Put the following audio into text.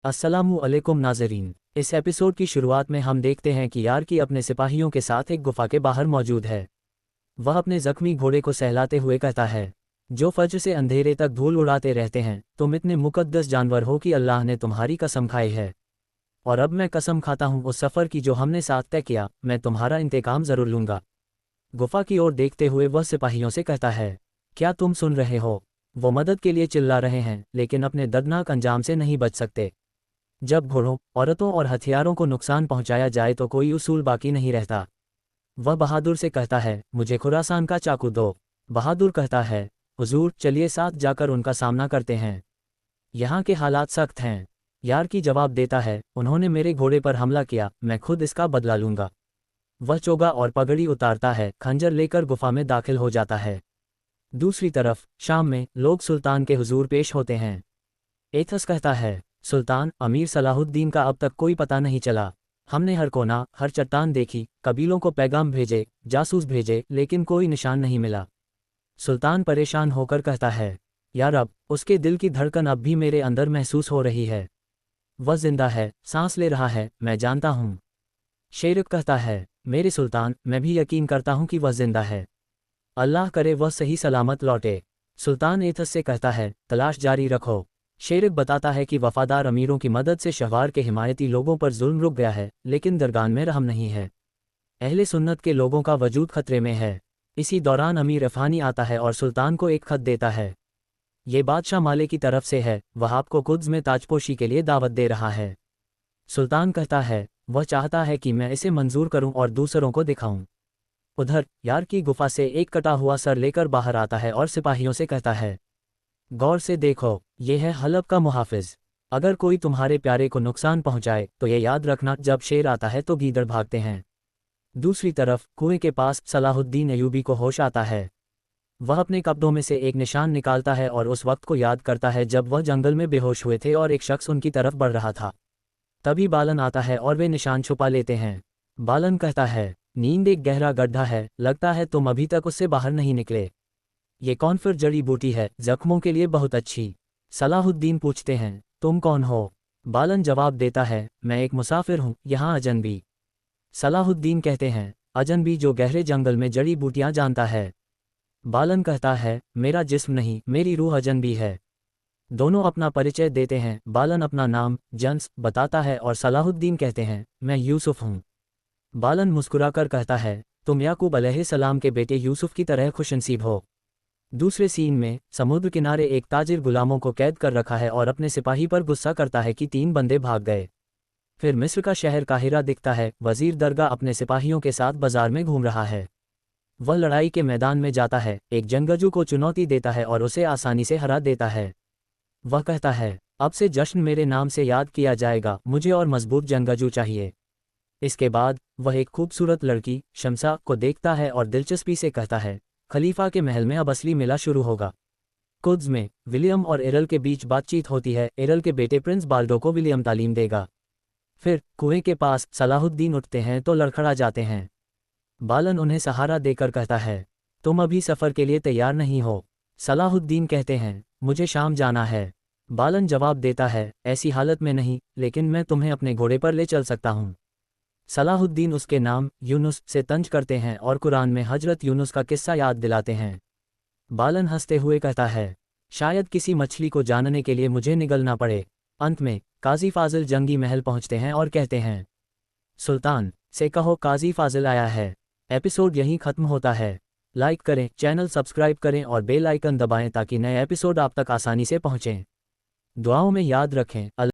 अस्सलामु अलैकुम नाज़रीन। इस एपिसोड की शुरुआत में हम देखते हैं कि यार की अपने सिपाहियों के साथ एक गुफा के बाहर मौजूद है। वह अपने जख्मी घोड़े को सहलाते हुए कहता है, जो फज्र से अंधेरे तक धूल उड़ाते रहते हैं, तुम इतने मुकद्दस जानवर हो कि अल्लाह ने तुम्हारी कसम खाई है। और अब मैं कसम खाता हूँ उस सफ़र की जो हमने साथ तय किया, मैं तुम्हारा इंतकाम ज़रूर लूँगा। गुफा की ओर देखते हुए वह सिपाहियों से कहता है, क्या तुम सुन रहे हो? वो मदद के लिए चिल्ला रहे हैं, लेकिन अपने दर्दनाक अंजाम से नहीं बच सकते। जब घोड़ों, औरतों और हथियारों को नुकसान पहुंचाया जाए तो कोई उसूल बाकी नहीं रहता। वह बहादुर से कहता है, मुझे खुरासान का चाकू दो। बहादुर कहता है, हुजूर चलिए साथ जाकर उनका सामना करते हैं। यहाँ के हालात सख्त हैं। यार की जवाब देता है, उन्होंने मेरे घोड़े पर हमला किया, मैं खुद इसका बदला लूँगा। वह चोगा और पगड़ी उतारता है, खंजर लेकर गुफा में दाखिल हो जाता है। दूसरी तरफ शाम में लोग सुल्तान के हुजूर पेश होते हैं। एथस कहता है, सुल्तान, अमीर सलाहुद्दीन का अब तक कोई पता नहीं चला। हमने हर कोना, हर चट्टान देखी, कबीलों को पैगाम भेजे, जासूस भेजे, लेकिन कोई निशान नहीं मिला। सुल्तान परेशान होकर कहता है, यार अब उसके दिल की धड़कन अब भी मेरे अंदर महसूस हो रही है। वह जिंदा है, सांस ले रहा है, मैं जानता हूँ। शेरक कहता है, मेरे सुल्तान, मैं भी यकीन करता हूँ कि वह जिंदा है। अल्लाह करे वह सही सलामत लौटे। सुल्तान एथस से कहता है, तलाश जारी रखो। शेरक बताता है कि वफादार अमीरों की मदद से शहवार के हिमायती लोगों पर जुल्म रुक गया है, लेकिन दरगान में रहम नहीं है। अहले सुन्नत के लोगों का वजूद खतरे में है। इसी दौरान अमीर अफानी आता है और सुल्तान को एक खत देता है। ये बादशाह माले की तरफ से है, वह आपको कुद्स में ताजपोशी के लिए दावत दे रहा है। सुल्तान कहता है, वह चाहता है कि मैं इसे मंजूर करूं और दूसरों को दिखाऊं। उधर यार की गुफा से एक कटा हुआ सर लेकर बाहर आता है और सिपाहियों से कहता है, गौर से देखो, ये है हलब का मुहाफिज। अगर कोई तुम्हारे प्यारे को नुकसान पहुंचाए तो ये याद रखना, जब शेर आता है तो गीदड़ भागते हैं। दूसरी तरफ कुएं के पास सलाहुद्दीन अयूबी को होश आता है। वह अपने कपड़ों में से एक निशान निकालता है और उस वक्त को याद करता है जब वह जंगल में बेहोश हुए थे और एक शख्स उनकी तरफ बढ़ रहा था। तभी बालन आता है और वे निशान छुपा लेते हैं। बालन कहता है, नींद एक गहरा गड्ढा है, लगता है तुम अभी तक उससे बाहर नहीं निकले। ये कौन फिर जड़ी बूटी है, जख्मों के लिए बहुत अच्छी। सलाहुद्दीन पूछते हैं, तुम कौन हो? बालन जवाब देता है, मैं एक मुसाफिर हूँ, यहाँ अजनबी। सलाहुद्दीन कहते हैं, अजनबी जो गहरे जंगल में जड़ी बूटियाँ जानता है। बालन कहता है, मेरा जिस्म नहीं, मेरी रूह अजनबी है। दोनों अपना परिचय देते हैं। बालन अपना नाम जन्स बताता है और सलाहुद्दीन कहते हैं, मैं यूसुफ हूँ। बालन मुस्कुराकर कहता है, तुम याकूब अलैहिस्सलाम के बेटे यूसुफ की तरह खुशनसीब हो। दूसरे सीन में समुद्र किनारे एक ताजिर गुलामों को कैद कर रखा है और अपने सिपाही पर गुस्सा करता है कि 3 बंदे भाग गए। फिर मिस्र का शहर काहिरा दिखता है। वजीर दरगाह अपने सिपाहियों के साथ बाजार में घूम रहा है। वह लड़ाई के मैदान में जाता है, एक जंगजू को चुनौती देता है और उसे आसानी से हरा देता है। वह कहता है, अब से जश्न मेरे नाम से याद किया जाएगा, मुझे और मजबूत जंगजू चाहिए। इसके बाद वह एक खूबसूरत लड़की शमसा को देखता है और दिलचस्पी से कहता है, खलीफा के महल में अब असली मेला शुरू होगा। कुद्स में विलियम और एरल के बीच बातचीत होती है। एरल के बेटे प्रिंस बाल्डो को विलियम तालीम देगा। फिर कुएं के पास सलाहुद्दीन उठते हैं तो लड़खड़ा जाते हैं। बालन उन्हें सहारा देकर कहता है, तुम अभी सफ़र के लिए तैयार नहीं हो। सलाहुद्दीन कहते हैं, मुझे शाम जाना है। बालन जवाब देता है, ऐसी हालत में नहीं, लेकिन मैं तुम्हें अपने घोड़े पर ले चल सकता हूँ। सलाहुद्दीन उसके नाम यूनुस से तंज करते हैं और कुरान में हजरत यूनुस का किस्सा याद दिलाते हैं। बालन हंसते हुए कहता है, शायद किसी मछली को जानने के लिए मुझे निगलना पड़े। अंत में काजी फाजिल जंगी महल पहुंचते हैं और कहते हैं, सुल्तान से कहो काजी फाजिल आया है। एपिसोड यहीं खत्म होता है। लाइक करें, चैनल सब्सक्राइब करें और बेल आइकन दबाएं ताकि नए एपिसोड आप तक आसानी से पहुंचें। दुआओं में याद रखें।